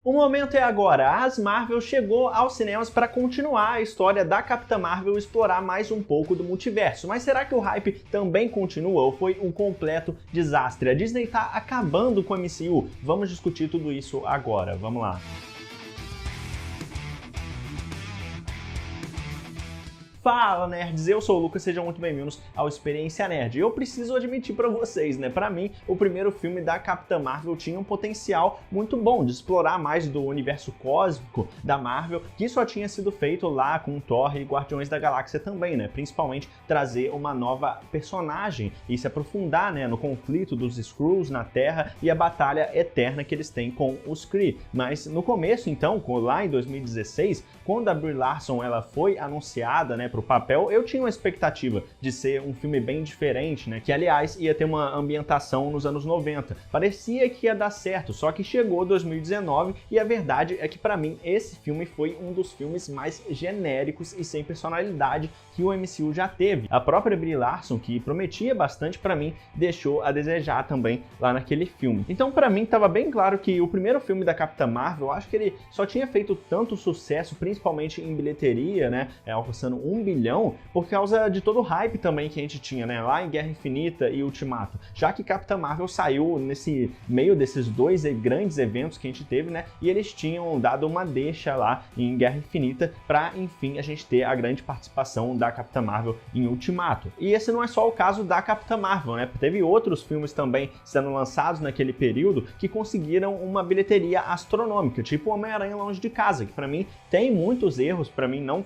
O momento é agora, a Marvel chegou aos cinemas para continuar a história da Capitã Marvel e explorar mais um pouco do multiverso. Mas será que o hype também continua ou foi um completo desastre? A Disney tá acabando com a MCU? Vamos discutir tudo isso agora, vamos lá. Fala nerds, eu sou o Lucas, sejam muito bem-vindos ao Experiência Nerd. Eu preciso admitir pra vocês, né, pra mim o primeiro filme da Capitã Marvel tinha um potencial muito bom de explorar mais do universo cósmico da Marvel, que só tinha sido feito lá com Thor e Guardiões da Galáxia também, né, principalmente trazer uma nova personagem e se aprofundar, né, no conflito dos Skrulls na Terra e a batalha eterna que eles têm com os Kree. Mas no começo, então, lá em 2016, quando a Brie Larson ela foi anunciada, né, pro papel, eu tinha uma expectativa de ser um filme bem diferente, né, que aliás ia ter uma ambientação nos anos 90. Parecia que ia dar certo, só que chegou 2019 e a verdade é que pra mim esse filme foi um dos filmes mais genéricos e sem personalidade que o MCU já teve. A própria Brie Larson, que prometia bastante pra mim, deixou a desejar também lá naquele filme. Então pra mim tava bem claro que o primeiro filme da Capitã Marvel, eu acho que ele só tinha feito tanto sucesso, principalmente em bilheteria, né, alcançando 1 bilhão, por causa de todo o hype também que a gente tinha, né, lá em Guerra Infinita e Ultimato, já que Capitã Marvel saiu nesse meio desses dois grandes eventos que a gente teve, né, e eles tinham dado uma deixa lá em Guerra Infinita para, enfim, a gente ter a grande participação da Capitã Marvel em Ultimato. E esse não é só o caso da Capitã Marvel, né, teve outros filmes também sendo lançados naquele período que conseguiram uma bilheteria astronômica, tipo Homem-Aranha Longe de Casa, que para mim tem muitos erros, para mim não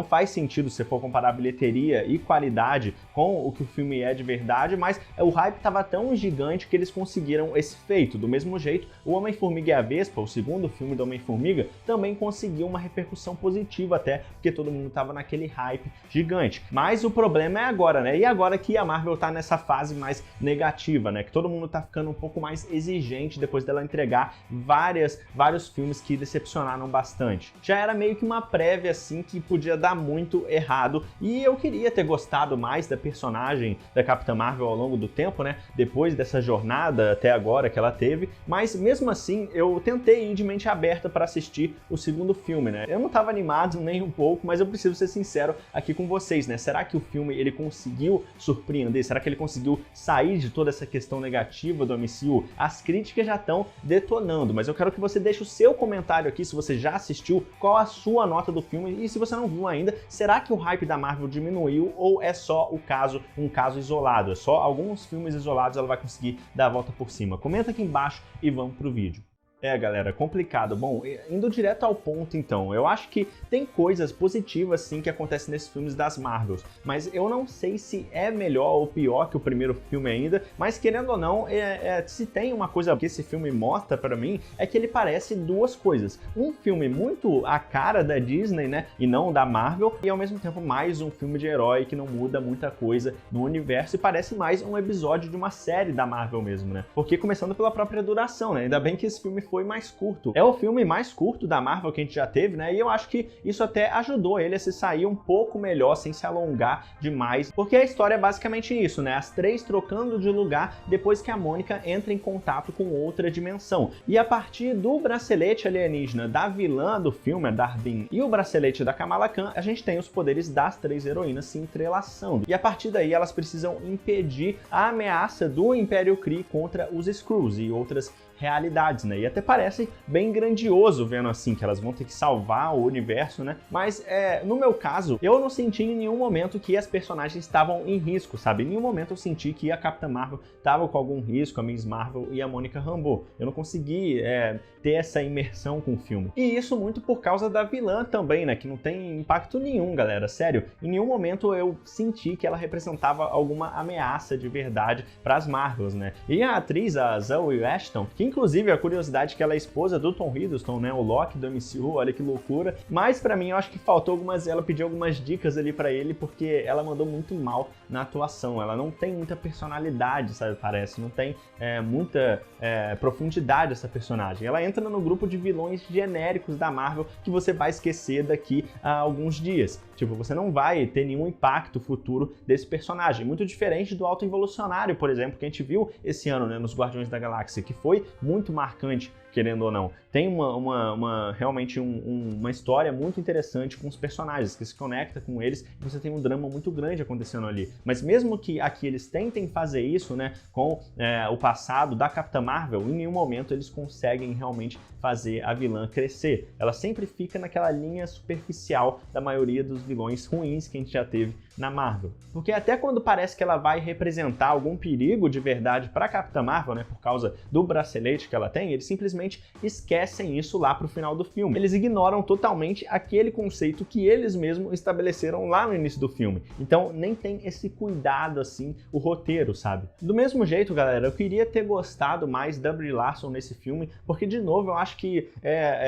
faz sentido se for comparar bilheteria e qualidade com o que o filme é de verdade, mas o hype estava tão gigante que eles conseguiram esse feito. Do mesmo jeito, o Homem-Formiga e a Vespa, o segundo filme do Homem-Formiga, também conseguiu uma repercussão positiva até, porque todo mundo estava naquele hype gigante. Mas o problema é agora, né? E agora que a Marvel tá nessa fase mais negativa, né? Que todo mundo tá ficando um pouco mais exigente depois dela entregar vários filmes que decepcionaram bastante. Já era meio que uma prévia, assim, que podia dar muito errado, e eu queria ter gostado mais da personagem da Capitã Marvel ao longo do tempo, né, depois dessa jornada até agora que ela teve, mas mesmo assim eu tentei ir de mente aberta para assistir o segundo filme, né. Eu não estava animado nem um pouco, mas eu preciso ser sincero aqui com vocês, né, será que o filme ele conseguiu surpreender? Será que ele conseguiu sair de toda essa questão negativa do MCU? As críticas já estão detonando, mas eu quero que você deixe o seu comentário aqui se você já assistiu, qual a sua nota do filme, e se você não viu ainda, será que o hype da Marvel diminuiu ou é só um caso isolado? É só alguns filmes isolados ela vai conseguir dar a volta por cima? Comenta aqui embaixo e vamos pro vídeo. É, galera, complicado. Bom, indo direto ao ponto, então, eu acho que tem coisas positivas, sim, que acontecem nesses filmes das Marvels, mas eu não sei se é melhor ou pior que o primeiro filme ainda, mas querendo ou não, se tem uma coisa que esse filme mostra pra mim, é que ele parece duas coisas. Um filme muito a cara da Disney, né, e não da Marvel, e ao mesmo tempo mais um filme de herói que não muda muita coisa no universo e parece mais um episódio de uma série da Marvel mesmo, né, porque começando pela própria duração, né, ainda bem que esse filme foi mais curto. É o filme mais curto da Marvel que a gente já teve, né? E eu acho que isso até ajudou ele a se sair um pouco melhor, sem se alongar demais, porque a história é basicamente isso, né? As três trocando de lugar depois que a Mônica entra em contato com outra dimensão. E a partir do bracelete alienígena da vilã do filme, a Dar-Benn, e o bracelete da Kamala Khan, a gente tem os poderes das três heroínas se entrelaçando. E a partir daí elas precisam impedir a ameaça do Império Kree contra os Skrulls e outras realidades, né? E até parece bem grandioso vendo assim, que elas vão ter que salvar o universo, né? Mas no meu caso, eu não senti em nenhum momento que as personagens estavam em risco, sabe? Em nenhum momento eu senti que a Capitã Marvel estava com algum risco, a Ms. Marvel e a Monica Rambeau. Eu não consegui ter essa imersão com o filme. E isso muito por causa da vilã também, né? Que não tem impacto nenhum, galera. Sério, em nenhum momento eu senti que ela representava alguma ameaça de verdade para as Marvels, né? E a atriz, a Zoe Ashton, que inclusive a curiosidade que ela é esposa do Tom Hiddleston, né, o Loki do MCU, olha que loucura, mas pra mim eu acho que faltou ela pediu algumas dicas ali pra ele, porque ela mandou muito mal na atuação, ela não tem muita personalidade, sabe, parece, não tem muita profundidade essa personagem, ela entra no grupo de vilões genéricos da Marvel que você vai esquecer daqui a alguns dias, tipo, você não vai ter nenhum impacto futuro desse personagem, muito diferente do Alto Evolucionário, por exemplo, que a gente viu esse ano, né, nos Guardiões da Galáxia, que foi muito marcante, querendo ou não. tem realmente uma história muito interessante com os personagens, que se conecta com eles, e você tem um drama muito grande acontecendo ali. Mas mesmo que aqui eles tentem fazer isso, né, com o passado da Capitã Marvel, em nenhum momento eles conseguem realmente fazer a vilã crescer. Ela sempre fica naquela linha superficial da maioria dos vilões ruins que a gente já teve na Marvel. Porque até quando parece que ela vai representar algum perigo de verdade para a Capitã Marvel, né, por causa do bracelete que ela tem, eles simplesmente esquecem isso lá pro final do filme. Eles ignoram totalmente aquele conceito que eles mesmos estabeleceram lá no início do filme. Então nem tem esse cuidado assim o roteiro, sabe? Do mesmo jeito, galera, eu queria ter gostado mais da Brie Larson nesse filme, porque de novo eu acho que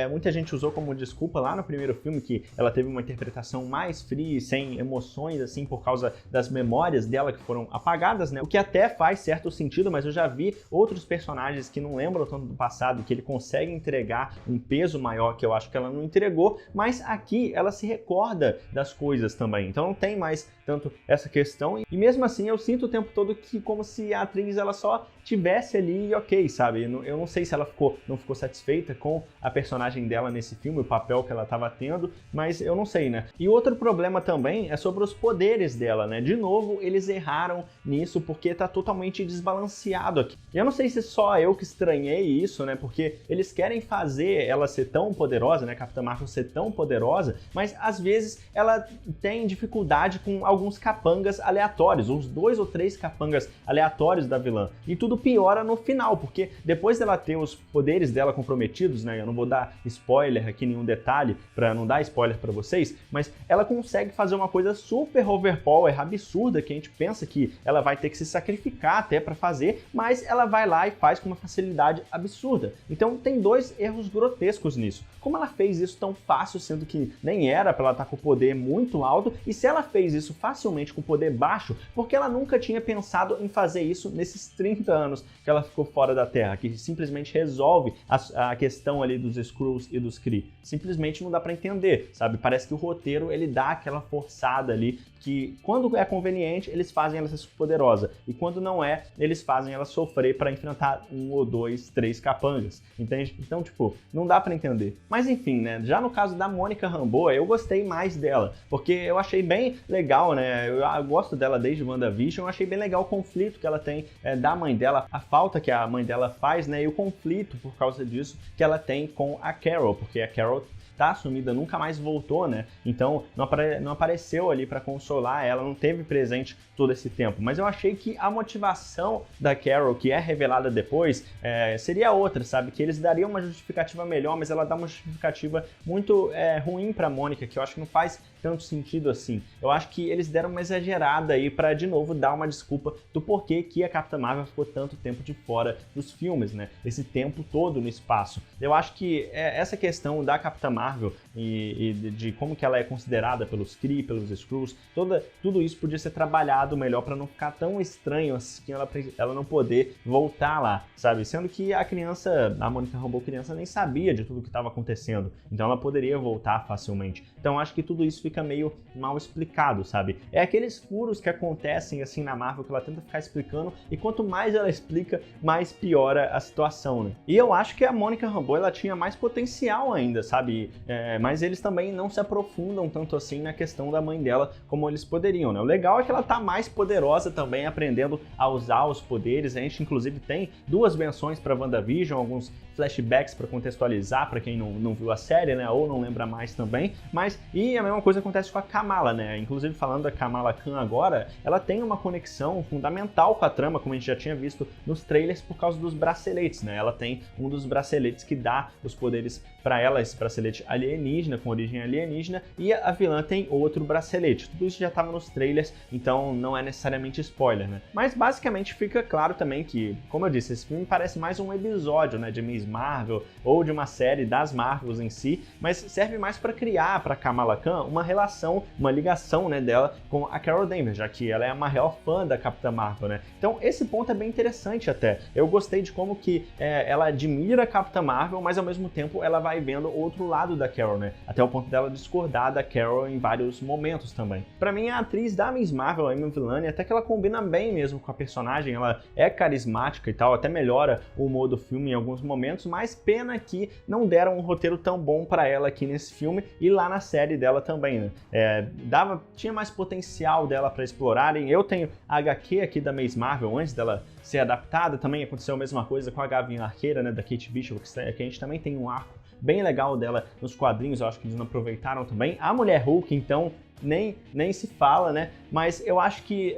muita gente usou como desculpa lá no primeiro filme que ela teve uma interpretação mais fria, sem emoções assim, por causa das memórias dela que foram apagadas, né? O que até faz certo sentido, mas eu já vi outros personagens que não lembram tanto do passado, que ele consegue entregar um peso maior que eu acho que ela não entregou, mas aqui ela se recorda das coisas também, então não tem mais tanto essa questão, e mesmo assim eu sinto o tempo todo que como se a atriz ela só tivesse ali ok, sabe? Eu não sei se ela não ficou satisfeita com a personagem dela nesse filme, o papel que ela estava tendo, mas eu não sei, né? E outro problema também é sobre os poderes dela, né? De novo, eles erraram nisso porque tá totalmente desbalanceado aqui. E eu não sei se só eu que estranhei isso, né? Porque eles querem fazer ela ser tão poderosa, né? Capitã Marvel ser tão poderosa, mas às vezes ela tem dificuldade com alguns capangas aleatórios, uns 2 ou 3 capangas aleatórios da vilã. E tudo piora no final, porque depois dela ter os poderes dela comprometidos, né? Eu não vou dar spoiler aqui, nenhum detalhe, pra não dar spoiler pra vocês, mas ela consegue fazer uma coisa super overpower, absurda, que a gente pensa que ela vai ter que se sacrificar até pra fazer, mas ela vai lá e faz com uma facilidade absurda. Então tem 2 erros grotescos nisso. Como ela fez isso tão fácil, sendo que nem era pra ela estar com o poder muito alto, e se ela fez isso facilmente com poder baixo, porque ela nunca tinha pensado em fazer isso nesses 30 anos que ela ficou fora da Terra, que simplesmente resolve a questão ali dos Skrulls e dos Kree. Simplesmente não dá pra entender, sabe? Parece que o roteiro ele dá aquela forçada ali, que quando é conveniente eles fazem ela ser poderosa, e quando não é, eles fazem ela sofrer pra enfrentar 1 ou 2, 3 capangas, entende? Então, tipo, não dá pra entender. Mas enfim, né, já no caso da Monica Rambeau, eu gostei mais dela, porque eu achei bem legal, né, eu gosto dela desde WandaVision, eu achei bem legal o conflito que ela tem da mãe dela, a falta que a mãe dela faz, né, e o conflito por causa disso que ela tem com a Carol, porque a Carol tá sumida, nunca mais voltou, né? Então não apareceu ali para consolar ela, não teve presente todo esse tempo. Mas eu achei que a motivação da Carol, que é revelada depois, seria outra, sabe? Que eles dariam uma justificativa melhor, mas ela dá uma justificativa muito ruim pra Mônica, que eu acho que não faz tanto sentido assim. Eu acho que eles deram uma exagerada aí pra, de novo, dar uma desculpa do porquê que a Capitã Marvel ficou tanto tempo de fora dos filmes, né? Esse tempo todo no espaço. Eu acho que essa questão da Capitã Marvel e de como que ela é considerada pelos Kree, pelos Skrulls, tudo isso podia ser trabalhado melhor para não ficar tão estranho assim, ela não poder voltar lá, sabe? Sendo que a Monica Rambeau criança nem sabia de tudo que estava acontecendo, então ela poderia voltar facilmente. Então acho que tudo isso fica meio mal explicado, sabe? É aqueles furos que acontecem assim na Marvel que ela tenta ficar explicando, e quanto mais ela explica, mais piora a situação, né? E eu acho que a Monica Rambeau ela tinha mais potencial ainda, sabe? Mas eles também não se aprofundam tanto assim na questão da mãe dela como eles poderiam, né? O legal é que ela tá mais poderosa também, aprendendo a usar os poderes. A gente inclusive tem 2 menções para WandaVision, alguns flashbacks para contextualizar para quem não viu a série, né, ou não lembra mais também, e a mesma coisa acontece com a Kamala, né, inclusive falando da Kamala Khan agora, ela tem uma conexão fundamental com a trama, como a gente já tinha visto nos trailers, por causa dos braceletes, né, ela tem um dos braceletes que dá os poderes para ela, esse bracelete alienígena, com origem alienígena, e a vilã tem outro bracelete. Tudo isso já estava nos trailers, então não é necessariamente spoiler, né, mas basicamente fica claro também que, como eu disse, esse filme parece mais um episódio, né, de Miss Marvel ou de uma série das Marvels em si, mas serve mais para criar para Kamala Khan uma relação, uma ligação, né, dela com a Carol Danvers, já que ela é a maior fã da Capitã Marvel, né? Então esse ponto é bem interessante até. Eu gostei de como que ela admira a Capitã Marvel, mas ao mesmo tempo ela vai vendo outro lado lado da Carol, né? Até o ponto dela discordar da Carol em vários momentos também. Pra mim, a atriz da Miss Marvel, a Emma Villani, até que ela combina bem mesmo com a personagem, ela é carismática e tal, até melhora o humor do filme em alguns momentos, mas pena que não deram um roteiro tão bom pra ela aqui nesse filme e lá na série dela também, né? Tinha mais potencial dela pra explorarem. Eu tenho a HQ aqui da Miss Marvel antes dela ser adaptada, também aconteceu a mesma coisa com a Gavião Arqueira, né, da Kate Bishop, que a gente também tem um arco bem legal dela nos quadrinhos, eu acho que eles não aproveitaram também. A Mulher Hulk, então, nem se fala, né? Mas eu acho que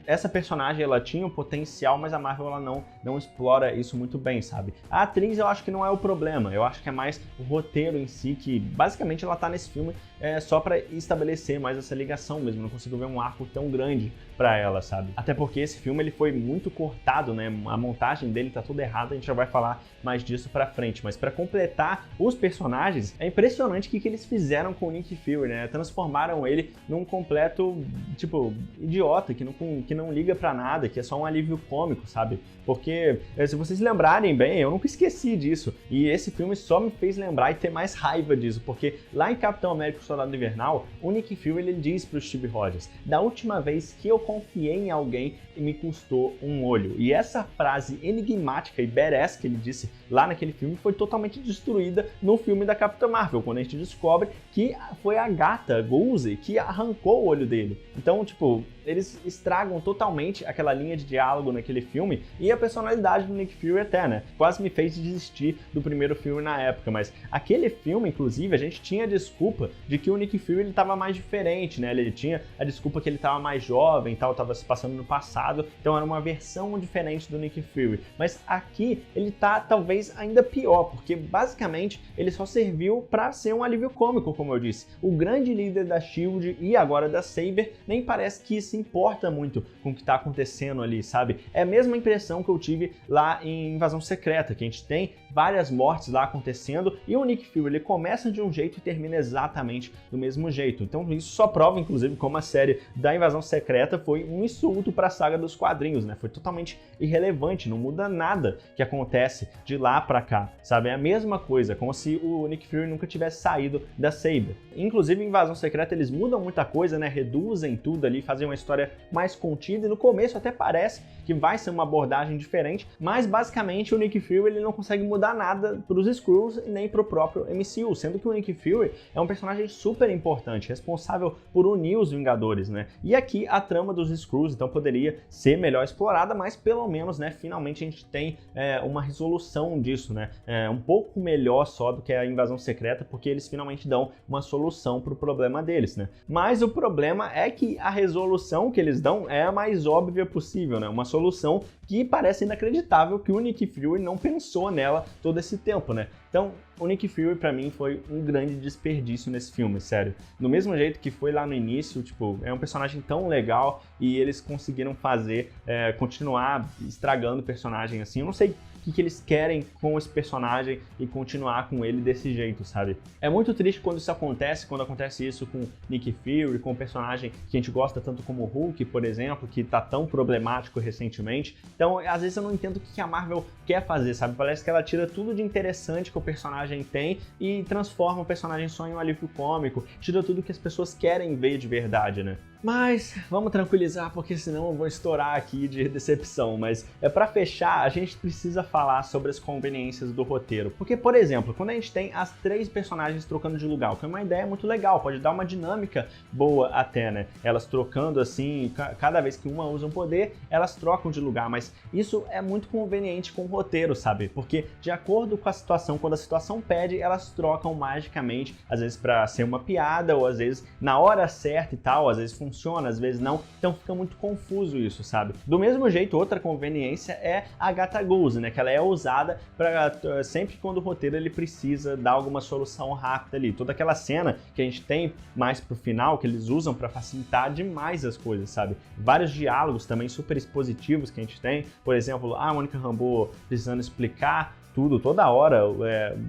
essa personagem, ela tinha um potencial, mas a Marvel ela não explora isso muito bem, sabe? A atriz eu acho que não é o problema, eu acho que é mais o roteiro em si, que basicamente ela tá nesse filme só pra estabelecer mais essa ligação mesmo, não consigo ver um arco tão grande pra ela, sabe? Até porque esse filme ele foi muito cortado, né? A montagem dele tá toda errada, a gente já vai falar mais disso pra frente, mas pra completar os personagens, é impressionante o que eles fizeram com o Nick Fury, né? Transformaram ele num completo, tipo, idiota, que não liga pra nada, que é só um alívio cômico, sabe? Porque, se vocês lembrarem bem, eu nunca esqueci disso, e esse filme só me fez lembrar e ter mais raiva disso, porque lá em Capitão América o Soldado Invernal, o Nick Fury ele diz pro Steve Rogers: da última vez que eu confiei em alguém, me custou um olho. E essa frase enigmática e badass que ele disse lá naquele filme foi totalmente destruída no filme da Capitã Marvel, quando a gente descobre que foi a Agatha Goose que arrancou o olho dele. Então, tipo, eles estragam totalmente aquela linha de diálogo naquele filme e a personalidade do Nick Fury até, né? Quase me fez desistir do primeiro filme na época, mas aquele filme, inclusive, a gente tinha a desculpa de que o Nick Fury ele tava mais diferente, né? Ele tinha a desculpa que ele tava mais jovem e tal, tava se passando no passado, então era uma versão diferente do Nick Fury. Mas aqui ele tá talvez ainda pior, porque basicamente ele só serviu pra ser um alívio cômico, como eu disse. O grande líder da SHIELD e agora da Saber nem parece que se importa muito com o que tá acontecendo ali, sabe? É a mesma impressão que eu tive lá em Invasão Secreta, que a gente tem várias mortes lá acontecendo e o Nick Fury ele começa de um jeito e termina exatamente do mesmo jeito. Então isso só prova, inclusive, como a série da Invasão Secreta foi um insulto para a saga dos quadrinhos, né? Foi totalmente irrelevante, não muda nada que acontece de lá para cá, sabe? É a mesma coisa, como se o Nick Fury nunca tivesse saído da Saber. Inclusive, em Invasão Secreta eles mudam muita coisa, né? Reduzem tudo ali, fazem uma história mais contida e no começo até parece que vai ser uma abordagem diferente, mas basicamente o Nick Fury ele não consegue mudar nada para os Skrulls e nem para o próprio MCU, sendo que o Nick Fury é um personagem super importante, responsável por unir os Vingadores, né? E aqui a trama dos Skrulls então poderia ser melhor explorada, mas pelo menos, né, finalmente a gente tem uma resolução disso, né? Um pouco melhor só do que a Invasão Secreta, porque eles finalmente dão uma solução para o problema deles, né? Mas o problema é que a resolução que eles dão é a mais óbvia possível, né? Uma solução que parece inacreditável que o Nick Fury não pensou nela todo esse tempo, né? Então, o Nick Fury pra mim foi um grande desperdício nesse filme, sério. Do mesmo jeito que foi lá no início, tipo, é um personagem tão legal e eles conseguiram fazer, continuar estragando o personagem assim. Eu não sei o que eles querem com esse personagem e continuar com ele desse jeito, sabe? É muito triste quando isso acontece, quando acontece isso com Nick Fury, com um personagem que a gente gosta tanto como o Hulk, por exemplo, que tá tão problemático recentemente. Então, às vezes eu não entendo o que a Marvel quer fazer, sabe? Parece que ela tira tudo de interessante que o personagem tem e transforma o personagem só em um alívio cômico, tira tudo que as pessoas querem ver de verdade, né? Mas vamos tranquilizar, porque senão eu vou estourar aqui de decepção. Mas pra fechar, a gente precisa falar sobre as conveniências do roteiro. Porque, por exemplo, quando a gente tem as 3 personagens trocando de lugar, o que é uma ideia muito legal, pode dar uma dinâmica boa até, né? Elas trocando assim, cada vez que uma usa um poder, elas trocam de lugar. Mas isso é muito conveniente com o roteiro, sabe? Porque de acordo com a situação, quando a situação pede, elas trocam magicamente, às vezes pra ser uma piada, ou às vezes na hora certa e tal, às vezes funciona, às vezes não, então fica muito confuso isso, sabe? Do mesmo jeito, outra conveniência é a Agatha Goose, né? Que ela é usada para sempre quando o roteiro ele precisa dar alguma solução rápida ali. Toda aquela cena que a gente tem mais pro final, que eles usam para facilitar demais as coisas, sabe? Vários diálogos também super expositivos que a gente tem, por exemplo, a Monica Rambeau precisando explicar tudo toda hora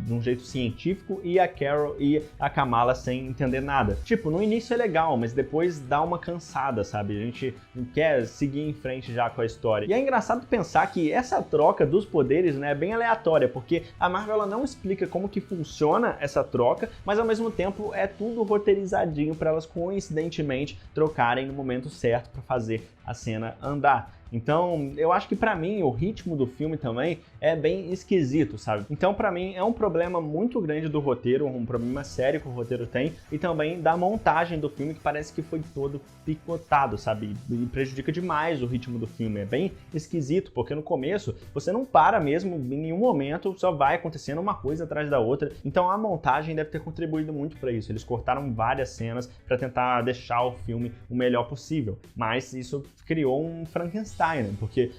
de um jeito científico e a Carol e a Kamala sem entender nada. Tipo, no início é legal, mas depois dá uma cansada, sabe? A gente não quer seguir em frente já com a história. E é engraçado pensar que essa troca dos poderes, né, é bem aleatória, porque a Marvel ela não explica como que funciona essa troca, mas ao mesmo tempo é tudo roteirizadinho para elas coincidentemente trocarem no momento certo para fazer a cena andar. Então, eu acho que pra mim o ritmo do filme também é bem esquisito, sabe? Então, pra mim é um problema muito grande do roteiro, um problema sério que o roteiro tem, e também da montagem do filme, que parece que foi todo picotado, sabe? E prejudica demais o ritmo do filme. É bem esquisito, porque no começo você não para mesmo em nenhum momento, só vai acontecendo uma coisa atrás da outra. Então, a montagem deve ter contribuído muito pra isso. Eles cortaram várias cenas pra tentar deixar o filme o melhor possível, mas isso criou um Frankenstein, né? Porque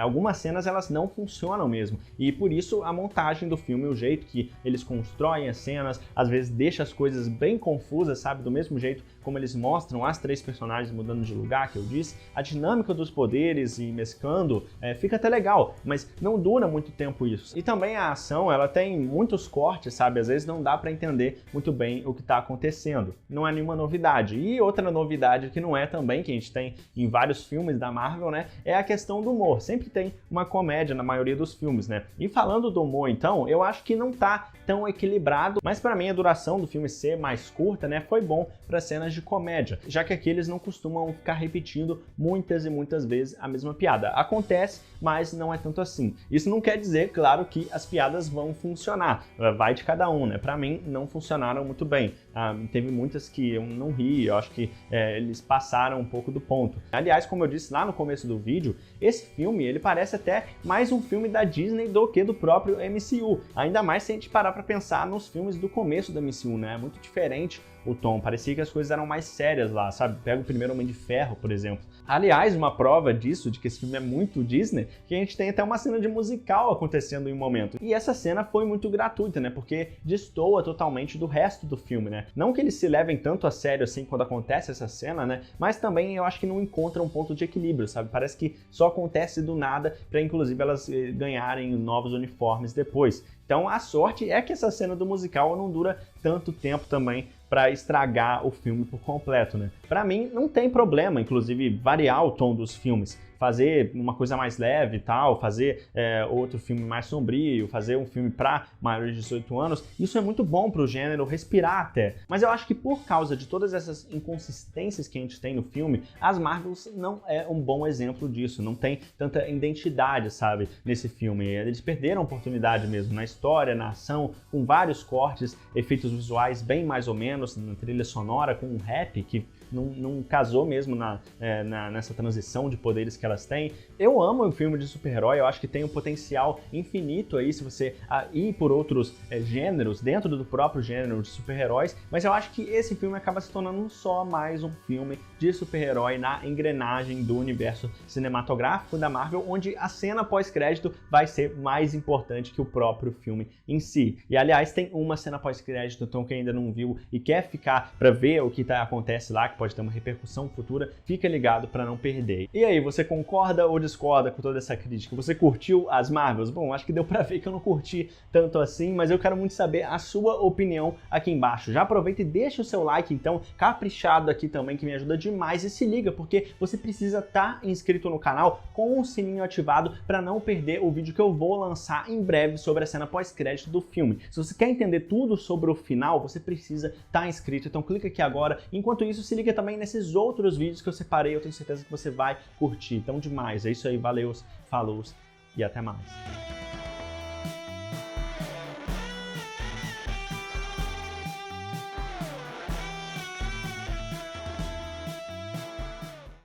algumas cenas elas não funcionam mesmo, e por isso a montagem do filme, o jeito que eles constroem as cenas, às vezes deixa as coisas bem confusas, sabe? Do mesmo jeito como eles mostram as três personagens mudando de lugar, que eu disse, a dinâmica dos poderes e mesclando fica até legal, mas não dura muito tempo isso. E também a ação, ela tem muitos cortes, sabe? Às vezes não dá pra entender muito bem o que tá acontecendo. Não é nenhuma novidade. E outra novidade que não é também, que a gente tem em vários filmes da Marvel, né, é a questão do humor. Sempre tem uma comédia na maioria dos filmes, né? E falando do humor, então, eu acho que não tá tão equilibrado, mas pra mim a duração do filme ser mais curta, né, foi bom para cenas de comédia, já que aqui eles não costumam ficar repetindo muitas e muitas vezes a mesma piada. Acontece, mas não é tanto assim. Isso não quer dizer, claro, que as piadas vão funcionar. Vai de cada um, né? Pra mim, não funcionaram muito bem. Teve muitas que eu não ri, eu acho que eles passaram um pouco do ponto. Aliás, como eu disse lá no começo do vídeo, esse filme, ele parece até mais um filme da Disney do que do próprio MCU. Ainda mais se a gente parar pra pensar nos filmes do começo do MCU, né? É muito diferente o tom, parecia que as coisas eram mais sérias lá, sabe? Pega o primeiro Homem de Ferro, por exemplo. Aliás, uma prova disso, de que esse filme é muito Disney, que a gente tem até uma cena de musical acontecendo em um momento. E essa cena foi muito gratuita, né? Porque destoa totalmente do resto do filme, né? Não que eles se levem tanto a sério assim quando acontece essa cena, né? Mas também eu acho que não encontram um ponto de equilíbrio, sabe? Parece que só acontece do nada pra, inclusive, elas ganharem novos uniformes depois. Então a sorte é que essa cena do musical não dura tanto tempo também para estragar o filme por completo, né? Para mim não tem problema, inclusive, variar o tom dos filmes, fazer uma coisa mais leve e tal, fazer outro filme mais sombrio, fazer um filme para maiores de 18 anos, isso é muito bom pro gênero respirar até. Mas eu acho que por causa de todas essas inconsistências que a gente tem no filme, as Marvels não é um bom exemplo disso, não tem tanta identidade, sabe, nesse filme. Eles perderam a oportunidade mesmo na história, na ação, com vários cortes, efeitos visuais bem mais ou menos, na trilha sonora, com um rap que não casou mesmo nessa transição de poderes que elas têm. Eu amo um filme de super-herói, eu acho que tem um potencial infinito aí se você ir por outros gêneros, dentro do próprio gênero de super-heróis, mas eu acho que esse filme acaba se tornando só mais um filme de super-herói na engrenagem do universo cinematográfico da Marvel, onde a cena pós-crédito vai ser mais importante que o próprio filme em si. E aliás, tem uma cena pós-crédito, então quem ainda não viu e quer ficar para ver o que acontece lá, que pode ter uma repercussão futura, fica ligado para não perder. E aí, você concorda ou discorda com toda essa crítica? Você curtiu as Marvels? Bom, acho que deu para ver que eu não curti tanto assim, mas eu quero muito saber a sua opinião aqui embaixo. Já aproveita e deixa o seu like, então, caprichado aqui também, que me ajuda demais, e se liga, porque você precisa estar inscrito no canal com o sininho ativado para não perder o vídeo que eu vou lançar em breve sobre a cena pós-crédito do filme. Se você quer entender tudo sobre o final, você precisa estar inscrito, então clica aqui agora. Enquanto isso, se liga também nesses outros vídeos que eu separei, eu tenho certeza que você vai curtir. Então demais, é isso aí, valeu, falou e até mais.